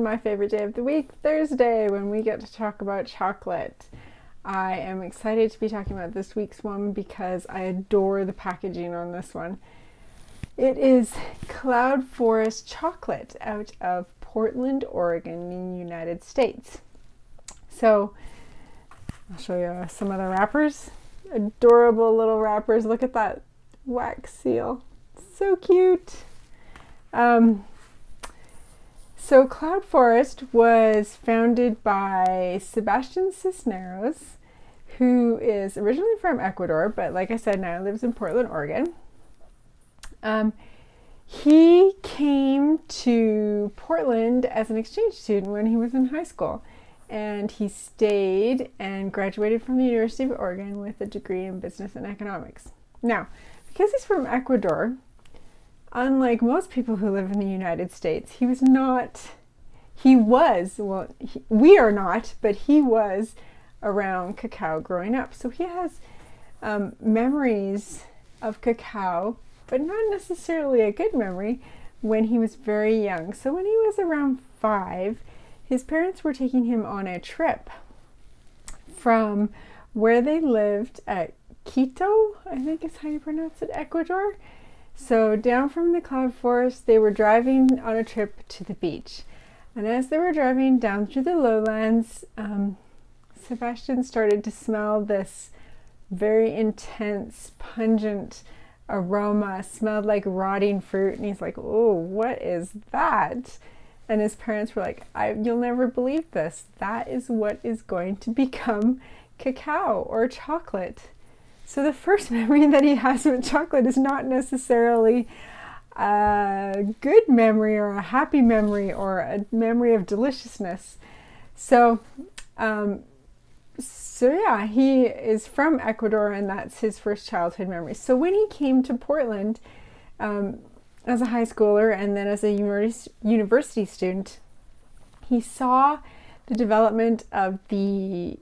my favorite day of the week, Thursday, when we get to talk about chocolate. I am excited to be talking about this week's one because I adore the packaging on this one. It is Cloudforest chocolate out of Portland, Oregon in the United States. So I'll show you some of the wrappers. Adorable little wrappers. Look at that wax seal. So cute. So Cloudforest was founded by Sebastian Cisneros, who is originally from Ecuador, but like I said, now lives in Portland, Oregon. He came to Portland as an exchange student when he was in high school, and he stayed and graduated from the University of Oregon with a degree in business and economics. Now, because he's from Ecuador, unlike most people who live in the United States, we are not, but he was around cacao growing up. So he has memories of cacao, but not necessarily a good memory, when he was very young. So when he was around 5, his parents were taking him on a trip from where they lived at Quito, I think is how you pronounce it, Ecuador. So down from the Cloudforest, they were driving on a trip to the beach. And as they were driving down through the lowlands, Sebastian started to smell this very intense, pungent aroma. Smelled like rotting fruit. And he's like, oh, what is that? And his parents were like, you'll never believe this. That is what is going to become cacao or chocolate. So the first memory that he has with chocolate is not necessarily a good memory or a happy memory or a memory of deliciousness. So yeah, he is from Ecuador, and that's his first childhood memory. So when he came to Portland as a high schooler and then as a university student, he saw the development of the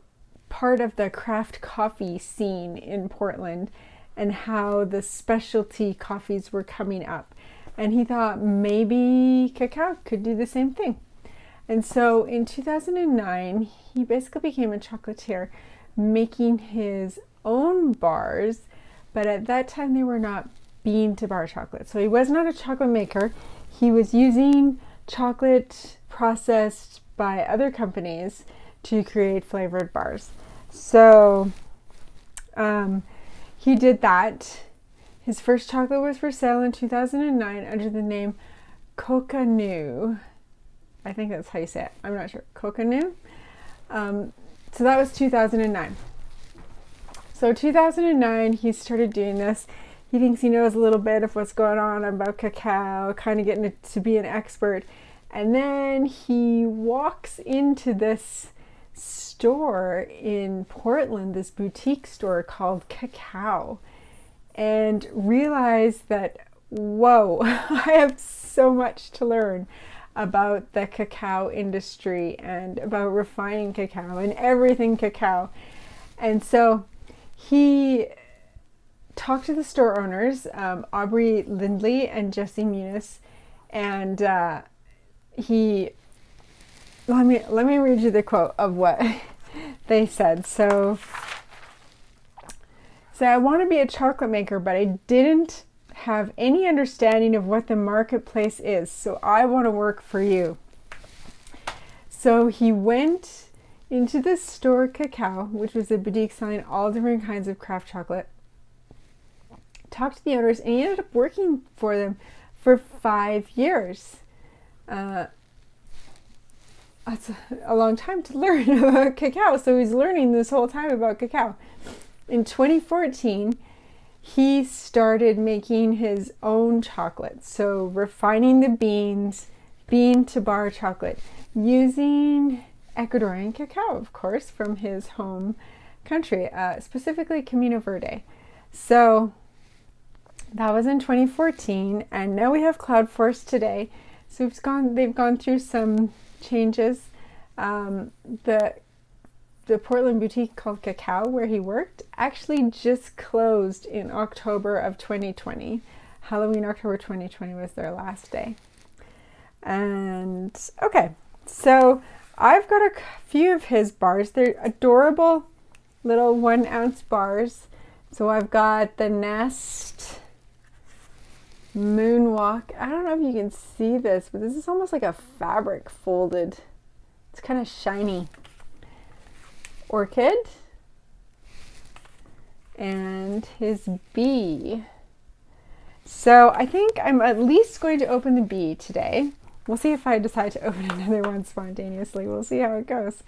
part of the craft coffee scene in Portland and how the specialty coffees were coming up. And he thought maybe cacao could do the same thing. And so in 2009, he basically became a chocolatier, making his own bars, but at that time they were not bean to bar chocolate. So he was not a chocolate maker. He was using chocolate processed by other companies to create flavored bars. So he did that. His first chocolate was for sale in 2009 under the name Coconut. I think that's how you say it. I'm not sure. Coconut. So that was 2009. So 2009, he started doing this. He thinks he knows a little bit of what's going on about cacao, kind of getting to be an expert. And then he walks into this store in Portland, this boutique store called Cacao, and realized that, whoa, I have so much to learn about the cacao industry and about refining cacao and everything cacao. And so he talked to the store owners, Aubrey Lindley and Jesse Muniz, and let me read you the quote of what they said. So I want to be a chocolate maker, but I didn't have any understanding of what the marketplace is. So I want to work for you. So he went into the store Cacao, which was a boutique selling all different kinds of craft chocolate, talked to the owners, and he ended up working for them for 5 years. That's a long time to learn about cacao. So he's learning this whole time about cacao. In 2014, he started making his own chocolate. So refining the beans, bean to bar chocolate, using Ecuadorian cacao, of course, from his home country, specifically Camino Verde. So that was in 2014, and now we have Cloudforest today. So they've gone through some changes. The Portland boutique called Cacao, where he worked, actually just closed in October of 2020. Halloween, October 2020 was their last day. And okay, So I've got a few of his bars. They're adorable little 1 ounce bars. So I've got the Nest Moonwalk. I don't know if you can see this, but this is almost like a fabric folded. It's kind of shiny. Orchid. And his bee. So I think I'm at least going to open the bee today. We'll see if I decide to open another one spontaneously. We'll see how it goes.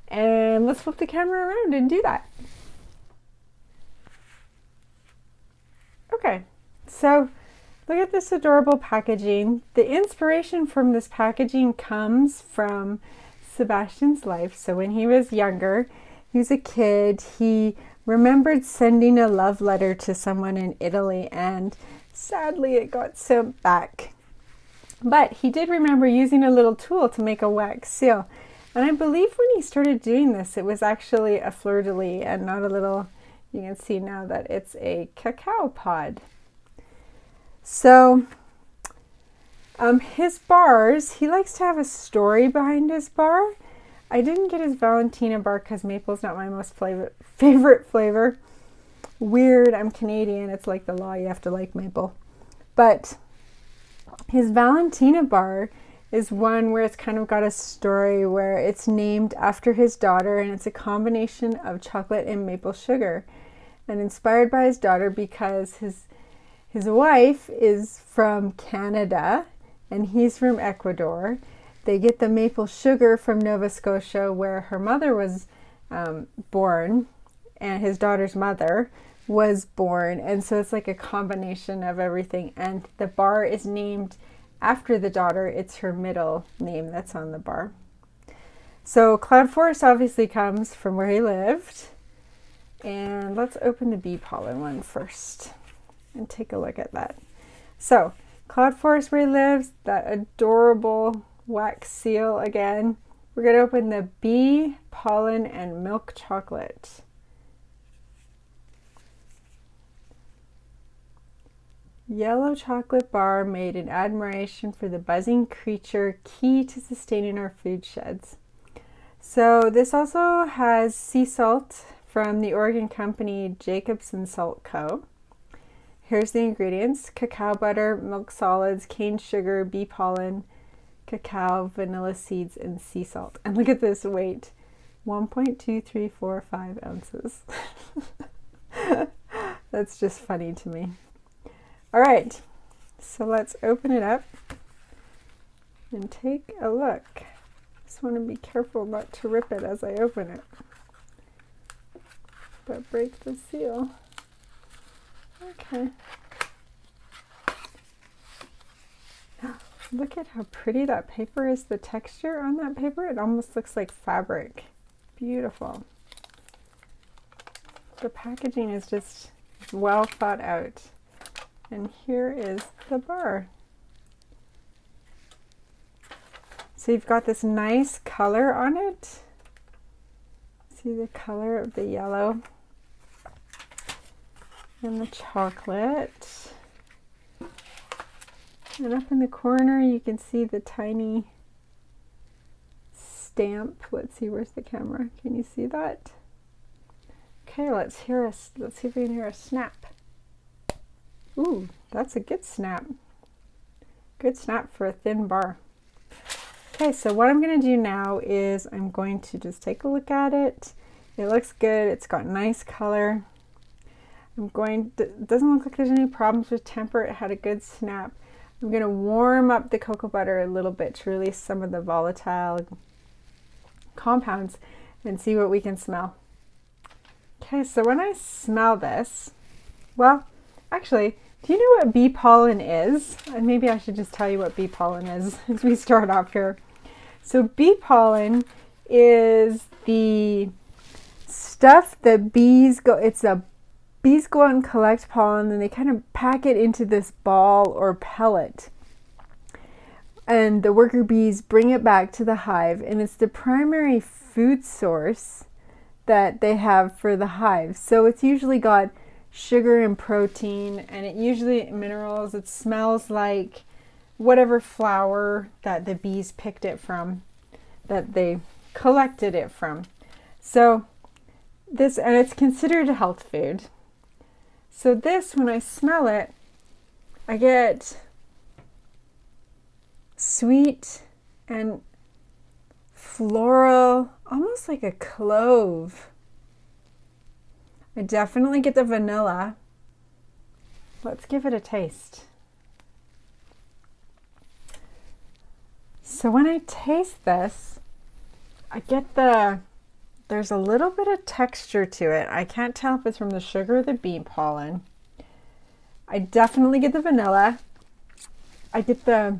And let's flip the camera around and do that. Okay, so look at this adorable packaging. The inspiration from this packaging comes from Sebastian's life. So when he was younger, he was a kid, he remembered sending a love letter to someone in Italy, and sadly it got sent back. But he did remember using a little tool to make a wax seal. And I believe when he started doing this, it was actually a fleur-de-lis and not a little, you can see now that it's a cacao pod. So his bars, he likes to have a story behind his bar. I didn't get his Valentina bar because maple's not my most favorite flavor. Weird, I'm Canadian, it's like the law, you have to like maple. But his Valentina bar is one where it's kind of got a story where it's named after his daughter, and it's a combination of chocolate and maple sugar, and inspired by his daughter because his wife is from Canada and he's from Ecuador. They get the maple sugar from Nova Scotia where her mother was born, and his daughter's mother was born, and so it's like a combination of everything. And the bar is named after the daughter. It's her middle name that's on the bar. So Cloudforest obviously comes from where he lived, and let's open the bee pollen one first and take a look at that. So Cloudforest, where he lives, that adorable wax seal again. We're going to open the bee pollen and milk chocolate. Yellow chocolate bar made in admiration for the buzzing creature key to sustaining our food sheds. So this also has sea salt from the Oregon company Jacobson Salt Co. Here's the ingredients: cacao butter, milk solids, cane sugar, bee pollen, cacao, vanilla seeds, and sea salt. And look at this weight, 1.2345 ounces. That's just funny to me. All right, so let's open it up and take a look. Just want to be careful not to rip it as I open it, but break the seal. Okay. Look at how pretty that paper is. The texture on that paper, it almost looks like fabric. Beautiful. The packaging is just well thought out. And here is the bar. So you've got this nice color on it. See the color of the yellow and the chocolate. And up in the corner you can see the tiny stamp. Let's see, where's the camera? Can you see that? Okay, let's see if we can hear a snap. Ooh, that's a good snap. Good snap for a thin bar. Okay, so what I'm going to do now is I'm going to just take a look at it. It looks good. It's got nice color. It doesn't look like there's any problems with temper. It had a good snap. I'm going to warm up the cocoa butter a little bit to release some of the volatile compounds and see what we can smell. Okay, so when I smell this, well, actually, do you know what bee pollen is? And maybe I should just tell you what bee pollen is as we start off here. So bee pollen is the stuff that bees go out and collect pollen, and they kind of pack it into this ball or pellet. And the worker bees bring it back to the hive, and it's the primary food source that they have for the hive. So it's usually got sugar and protein, and it usually minerals. It smells like whatever flower that the bees picked it from. that they collected it from. So this, and it's considered a health food. So this, when I smell it, I get sweet and floral, almost like a clove. I definitely get the vanilla. Let's give it a taste. So when I taste this, I get there's a little bit of texture to it. I can't tell if it's from the sugar or the bee pollen. I definitely get the vanilla. I get the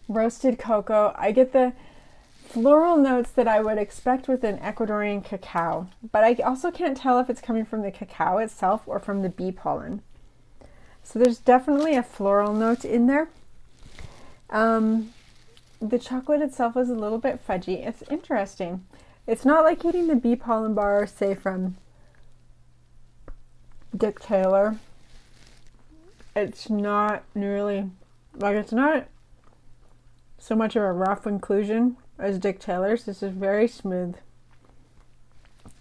roasted cocoa. I get the floral notes that I would expect with an Ecuadorian cacao, but I also can't tell if it's coming from the cacao itself or from the bee pollen. So there's definitely a floral note in there. The chocolate itself is a little bit fudgy. It's interesting. It's not like eating the bee pollen bar, say from Dick Taylor. It's not nearly, like, it's not so much of a rough inclusion as Dick Taylor's. This is very smooth.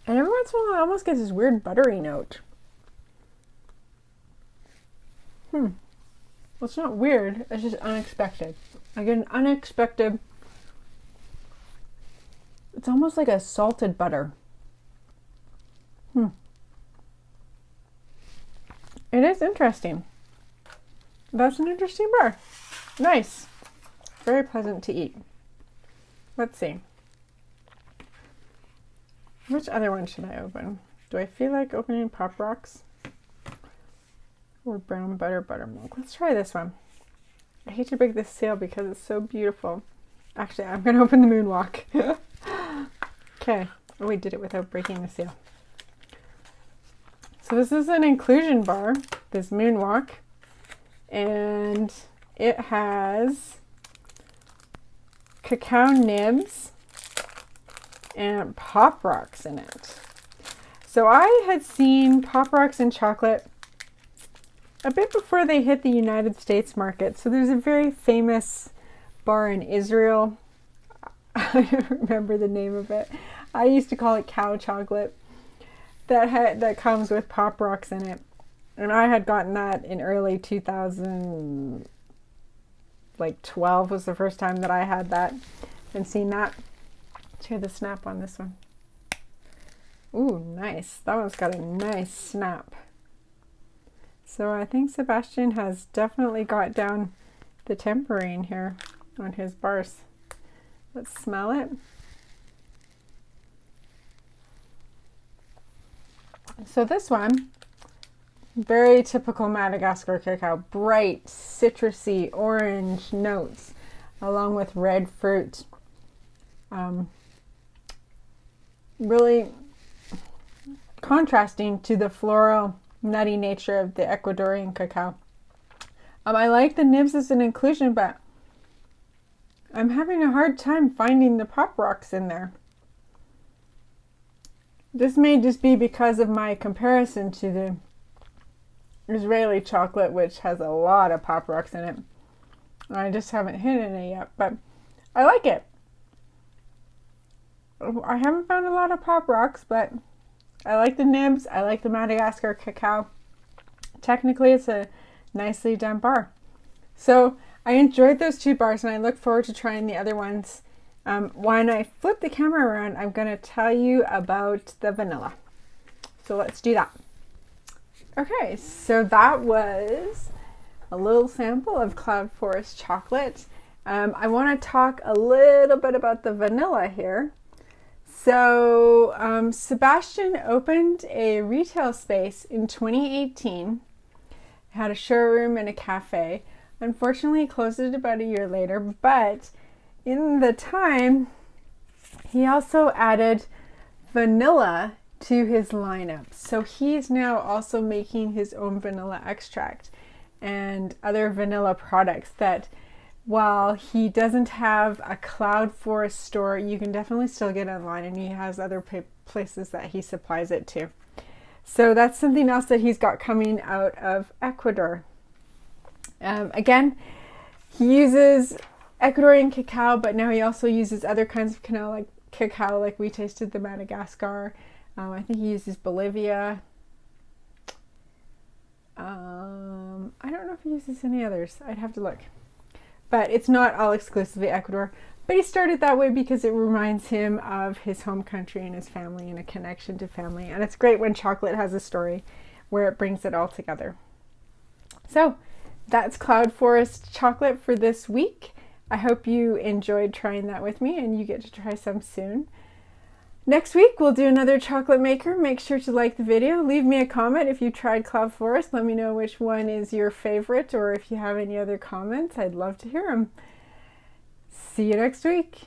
And every once in a while, it almost gets this weird buttery note. Well, it's not weird. It's just unexpected. I get an unexpected, it's almost like a salted butter. It is interesting. That's an interesting bar. Nice. Very pleasant to eat. Let's see. Which other one should I open? Do I feel like opening Pop Rocks? Or brown butter buttermilk? Let's try this one. I hate to break this seal because it's so beautiful. Actually, I'm going to open the Moonwalk. Okay. Oh, we did it without breaking the seal. So this is an inclusion bar, this Moonwalk. And it has cacao nibs and Pop Rocks in it. So I had seen Pop Rocks and chocolate a bit before they hit the United States market. So there's a very famous bar in Israel. I don't remember the name of it. I used to call it cow chocolate that comes with Pop Rocks in it. And I had gotten that in early 2000, like 12 was the first time that I had that and seen that. Let's hear the snap on this one. Ooh, nice. That one's got a nice snap. So I think Sebastian has definitely got down the tempering here on his bars. Let's smell it. So this one, very typical Madagascar cacao, bright, citrusy, orange notes, along with red fruit. Really contrasting to the floral, nutty nature of the Ecuadorian cacao. I like the nibs as an inclusion, but I'm having a hard time finding the Pop Rocks in there. This may just be because of my comparison to the Israeli chocolate, which has a lot of Pop Rocks in it. I just haven't hit it yet, but I like it. I haven't found a lot of Pop Rocks, but I like the nibs. I like the Madagascar cacao. Technically, it's a nicely done bar. So I enjoyed those two bars, and I look forward to trying the other ones. When I flip the camera around, I'm going to tell you about the vanilla. So let's do that. Okay, so that was a little sample of Cloudforest chocolate. I want to talk a little bit about the vanilla here. So Sebastian opened a retail space in 2018, had a showroom and a cafe. Unfortunately, he closed it about a year later, but in the time, he also added vanilla to his lineup. So he's now also making his own vanilla extract and other vanilla products that, while he doesn't have a Cloudforest store, you can definitely still get online, and he has other places that he supplies it to. So that's something else that he's got coming out of Ecuador. Again, he uses Ecuadorian cacao, but now he also uses other kinds of cacao, like we tasted the Madagascar. I think he uses Bolivia. I don't know if he uses any others. I'd have to look. But it's not all exclusively Ecuador. But he started that way because it reminds him of his home country and his family and a connection to family. And it's great when chocolate has a story where it brings it all together. So that's Cloudforest chocolate for this week. I hope you enjoyed trying that with me and you get to try some soon. Next week, we'll do another chocolate maker. Make sure to like the video. Leave me a comment if you tried Cloudforest. Let me know which one is your favorite, or if you have any other comments. I'd love to hear them. See you next week.